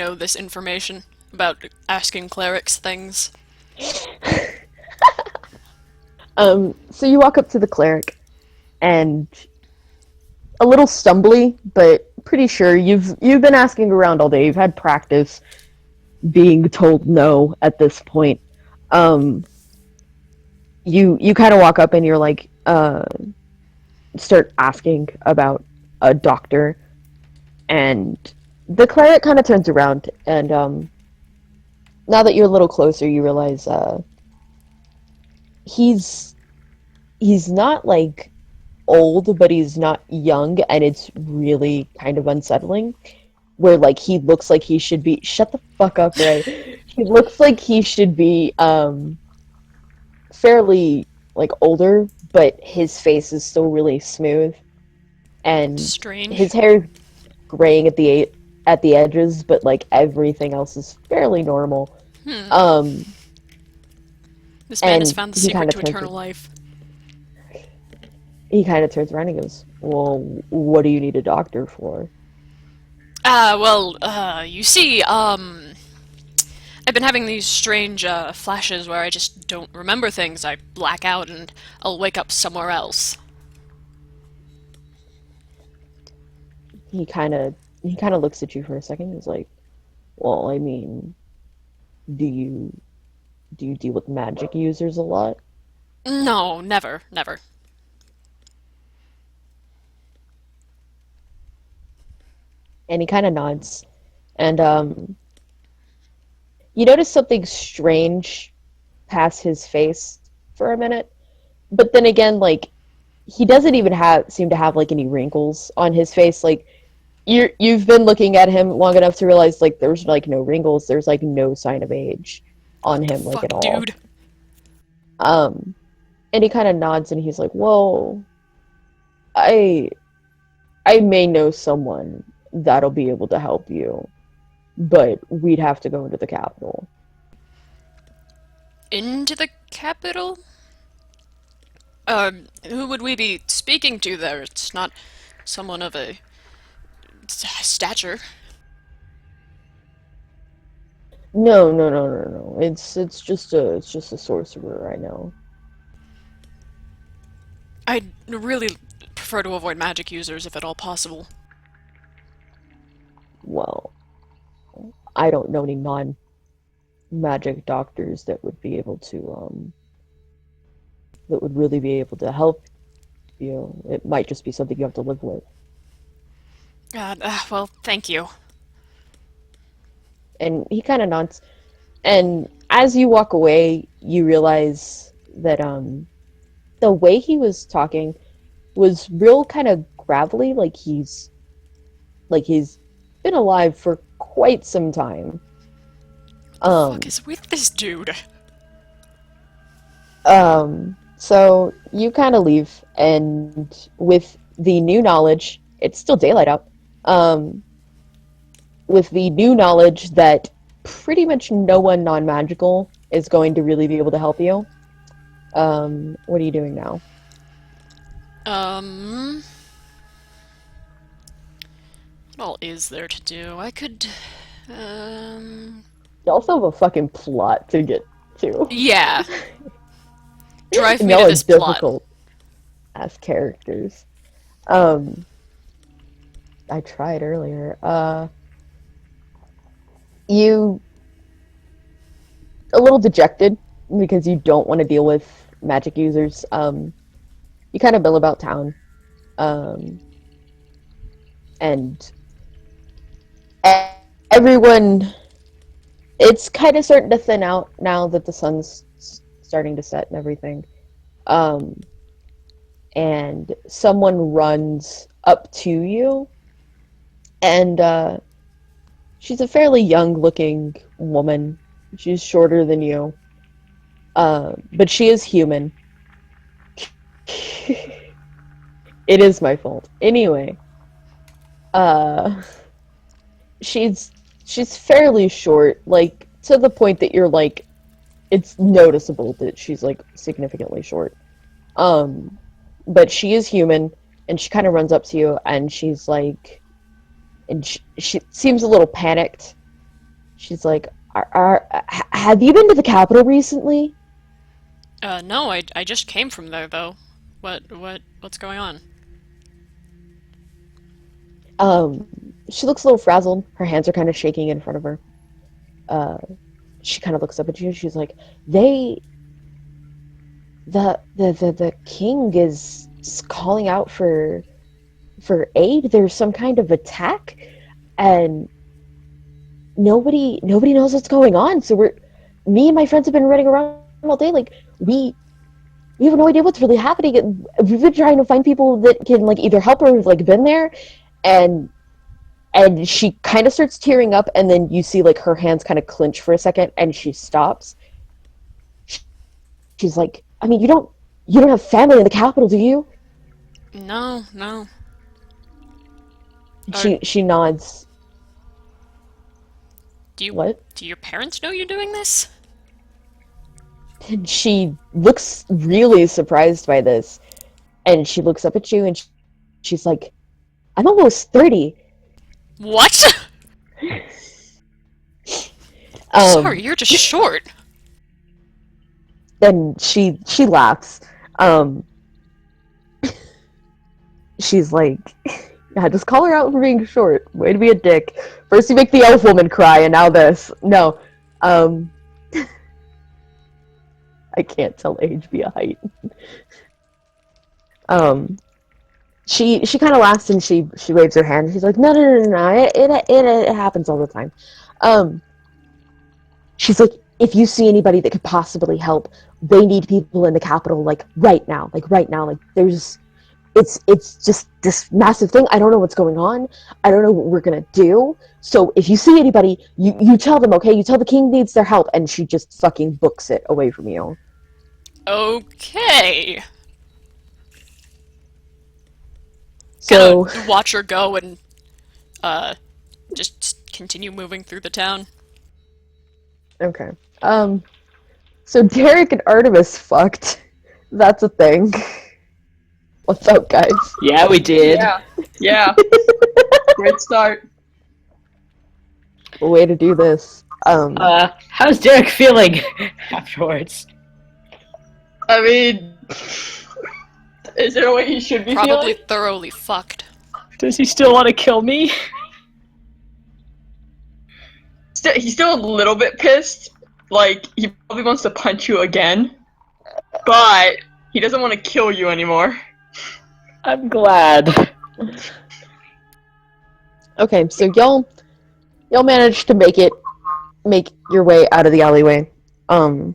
know this information about asking clerics things. So you walk up to the cleric, and a little stumbly, but pretty sure you've been asking around all day. You've had practice being told no at this point. Um, you kind of walk up and you're like, start asking about a doctor, and the cleric kind of turns around, and now that you're a little closer, you realize he's he's not like old, but he's not young, and it's really kind of unsettling. Where like he looks like he should be. Shut the fuck up, Ray. He looks like he should be fairly like older, but his face is still really smooth, and his Strange. hair is graying at the edges, but like everything else is fairly normal. Hmm. Um, This man has and found the secret to eternal life. he kind of turns around and goes, "Well, what do you need a doctor for?" You see, I've been having these strange, flashes where I just don't remember things. I black out and I'll wake up somewhere else. He kind of he kind of looks at you for a second. He's like, "Well, I mean, do you do you deal with magic users a lot?" No, never, never. And he kind of nods. And you notice something strange pass his face for a minute, but then again, like he doesn't even have seem to have like any wrinkles on his face. Like you've been looking at him long enough to realize like there's like no wrinkles. There's like no sign of age on What the him, like fuck, at all. dude? Um, and he kind of nods and he's like, "Well, I I may know someone that'll be able to help you, but we'd have to go into the capital." Into the capital? Who would we be speaking to there? It's not someone of a stature. No, no, no, no, no. It's just a sorcerer I know. I'd really prefer to avoid magic users if at all possible. Well, I don't know any non-magic doctors that would be able to that would really be able to help you. It might just be something you have to live with. Well, thank you. And he kind of nods. And as you walk away, you realize that the way he was talking was real kind of gravelly, like he's been alive for quite some time. What the fuck Um, is with this dude? so you kind of leave, and with the new knowledge, it's still daylight out. Um, with the new knowledge that pretty much no one non-magical is going to really be able to help you. What are you doing now? Um, what all is there to do? I could, um, You also have a fucking plot to get to. yeah. Drive And me y'all to are this plot. difficult as characters. Um, I tried earlier. You a little dejected because you don't want to deal with magic users. You kind of bill about town, um, and e- everyone. It's kind of starting to thin out now that the sun's starting to set and everything. Um, and someone runs up to you, and she's a fairly young-looking woman. She's shorter than you, but she is human. It is my fault. Anyway, uh, she's she's fairly short, like to the point that you're like, it's noticeable that she's like significantly short. Um, but she is human, and she kind of runs up to you, and she's like, and she seems a little panicked, She's like, have you been to the capital recently? No, I just came from there though. What's going on? She looks a little frazzled. Her hands are kind of shaking in front of her. Uh, she kind of looks up at you. She's like, they, the king is calling out for aid. There's some kind of attack, and nobody knows what's going on. So me and my friends have been running around all day. Like we have no idea what's really happening. We've been trying to find people that can like either help or have like been there, and she kind of starts tearing up, and then you see like her hands kind of clench for a second, and she stops. She's like, I mean, you don't have family in the capital, do you? No, no. Are, She nods. do you What? do your parents know you're doing this? And she looks really surprised by this, and she looks up at you, and she's like, I'm almost 30. What? Sorry, you're just short. Then she laughs. Um, she's like, yeah, just call her out for being short. Way to be a dick. First you make the elf woman cry, and now this. No. I can't tell age via height. Um, she kind of laughs, and she waves her hand. She's like, no. It happens all the time. Um, she's like, if you see anybody that could possibly help, they need people in the capital, like right now. Like there's, it's just this massive thing. I don't know what's going on. I don't know what we're gonna do. So if you see anybody, you tell them, okay? You tell the king needs their help, and she just fucking books it away from you. Okay. So Gonna watch her go and uh just continue moving through the town. okay. So Derek and Artemis fucked. That's a thing. What's up, guys? Yeah, we did. Yeah. Great start. Way to do this. How's Derek feeling afterwards? I mean, is there a way he should be Probably feeling? thoroughly fucked. Does he still want to kill me? He's still a little bit pissed. Like, he probably wants to punch you again. But he doesn't want to kill you anymore. I'm glad. Okay, so y'all managed to make your way out of the alleyway. I'm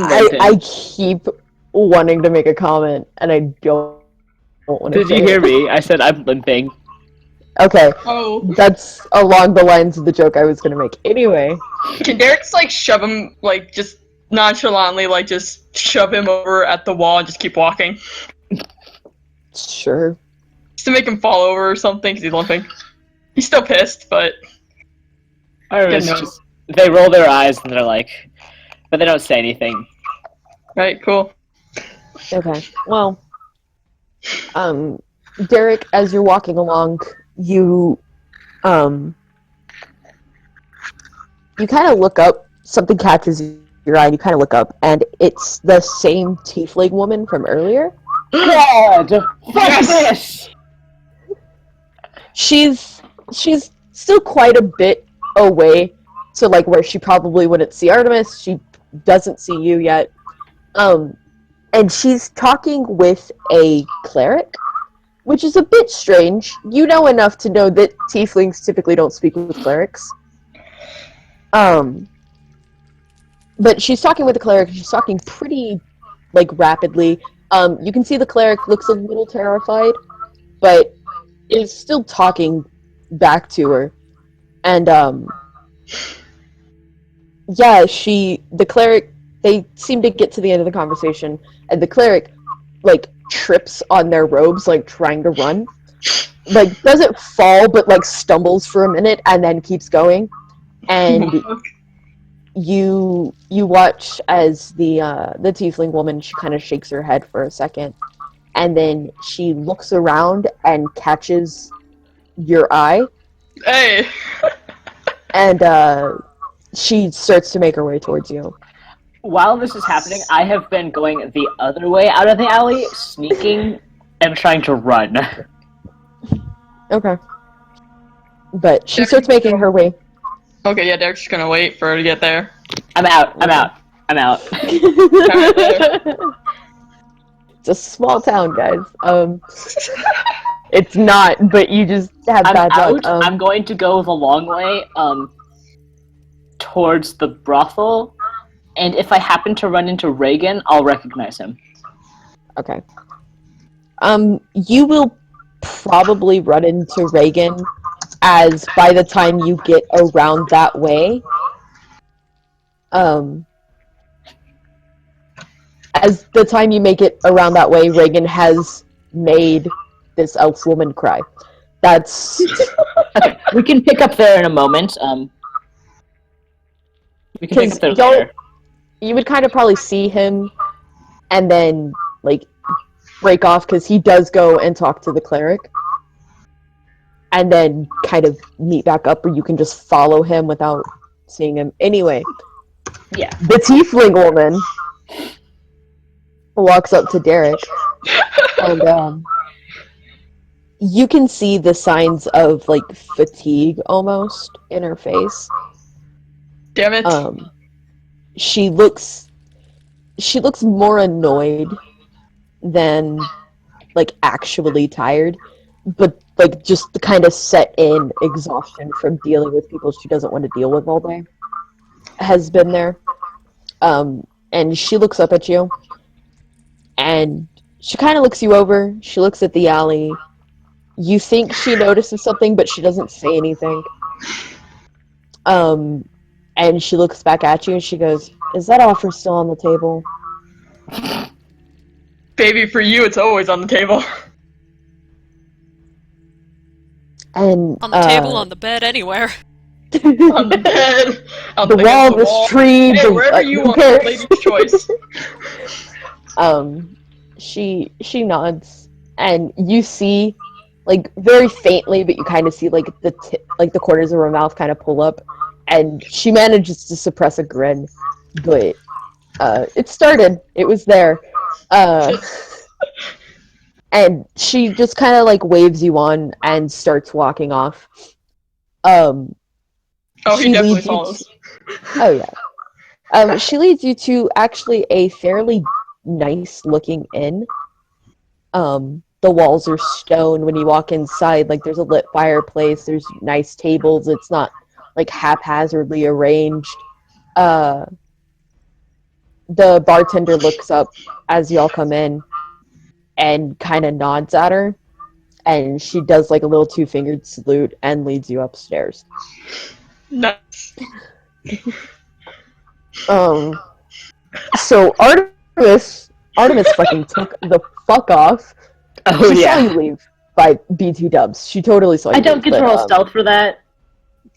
limping. I keep wanting to make a comment, and I don't want to. Did you hear me? I said I'm limping. Okay, Oh. that's along the lines of the joke I was gonna make. Anyway, Can Derek's, like, shove him, like, just nonchalantly, like, just shove him over at the wall and just keep walking? sure. Just to make him fall over or something, because he's limping. He's still pissed, but... Artemis no. just, they roll their eyes and they're like, but they don't say anything. Right, cool. Okay. Well, Derek, as you're walking along, you kind of look up. Something catches your eye. And you kind of look up, and it's the same tiefling woman from earlier. God! Fuck Yes! this! She's still quite a bit away to like where she probably wouldn't see Artemis. She doesn't see you yet. And she's talking with a cleric, which is a bit strange. You know enough to know that tieflings typically don't speak with clerics. But she's talking with the cleric. She's talking pretty, like, rapidly. You can see the cleric looks a little terrified, but is still talking back to her. And, yeah, the cleric, they seem to get to the end of the conversation, and the cleric, like, trips on their robes, like, trying to run. Like, doesn't fall, but, like, stumbles for a minute and then keeps going. And you watch as the tiefling woman, she kind of shakes her head for a second, and then she looks around and catches your eye, Hey. and she starts to make her way towards you. While this is happening, I have been going the other way out of the alley, sneaking, and trying to run. Okay. But she starts making her way. Okay, yeah, Derek's just gonna wait for her to get there. I'm out. I'm out. I'm out. It's a small town, guys. It's not, but you just have I'm bad luck. out. I'm going to go the long way, towards the brothel, and if I happen to run into Reagan, I'll recognize him. Okay. You will probably run into Reagan, as by the time you get around that way, as the time you make it around that way, Reagan has made this elf woman cry. That's Okay, we can pick up there in a moment. We can pick up there later. you would kind of probably see him, and then like break off because he does go and talk to the cleric, and then kind of meet back up, or you can just follow him without seeing him. Anyway, Yeah. the tiefling woman walks up to Derek, and you can see the signs of like fatigue almost in her face. Damn it. She looks more annoyed than like actually tired, but like just the kind of set in exhaustion from dealing with people she doesn't want to deal with all day has been there. And she looks up at you, and she kind of looks you over. She looks at the alley. You think she notices something, but she doesn't say anything. And she looks back at you and she goes, "Is that offer still on the table?" Baby, for you, it's always on the table. And On the table, on the bed, anywhere. On the bed, on the wall, the tree, hey, the wherever you who want, cares? lady's choice. She nods, and you see, like very faintly, but you kind of see like the corners of her mouth kind of pull up, and she manages to suppress a grin, but it started. It was there, and she just kind of like waves you on and starts walking off. Oh, he She definitely leads you follows. Oh yeah. She leads you to actually a fairly nice-looking inn. The walls are stone. When you walk inside, like there's a lit fireplace. There's nice tables. It's not like haphazardly arranged. The bartender looks up as y'all come in and kind of nods at her, and she does like a little two-fingered salute and leads you upstairs. Nice. So Artemis fucking took the fuck off. Oh She saw yeah. you leave by B2 dubs. She totally saw you I don't leave, get to but, roll stealth for that.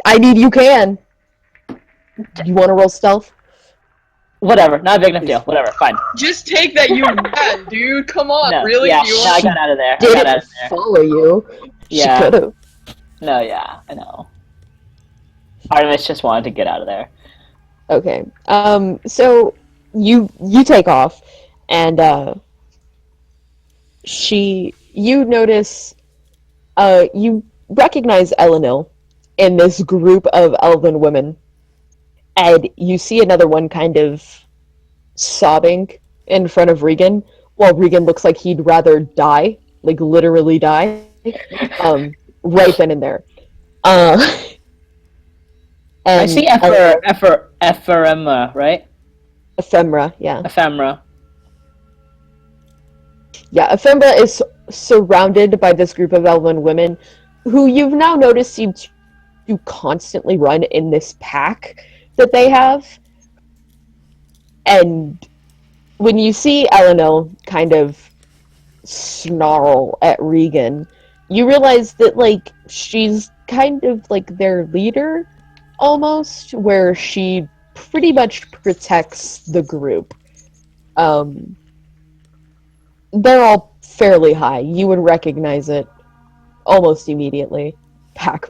I need you can. You want to roll stealth? Whatever, not a big enough deal. Whatever, fine. Just take that you ran, dude. Come on, No, really? yeah, Do you no, I want got out of there. I got out Didn't of there. follow you. Yeah. She could have. No, yeah, I know. Artemis just wanted to get out of there. Okay. So you take off, and you notice you recognize Elenil in this group of elven women, and you see another one kind of sobbing in front of Regan, while Regan looks like he'd rather die, like literally die, right then and there. And I see Ephemera, right? Ephemera, yeah. Ephemera. Yeah, Ephemera is surrounded by this group of elven women who you've now noticed seem to constantly run in this pack that they have. And when you see Elenil kind of snarl at Regan, you realize that, like, she's kind of like their leader, almost, where she pretty much protects the group. They're all fairly high. You would recognize it almost immediately. Pac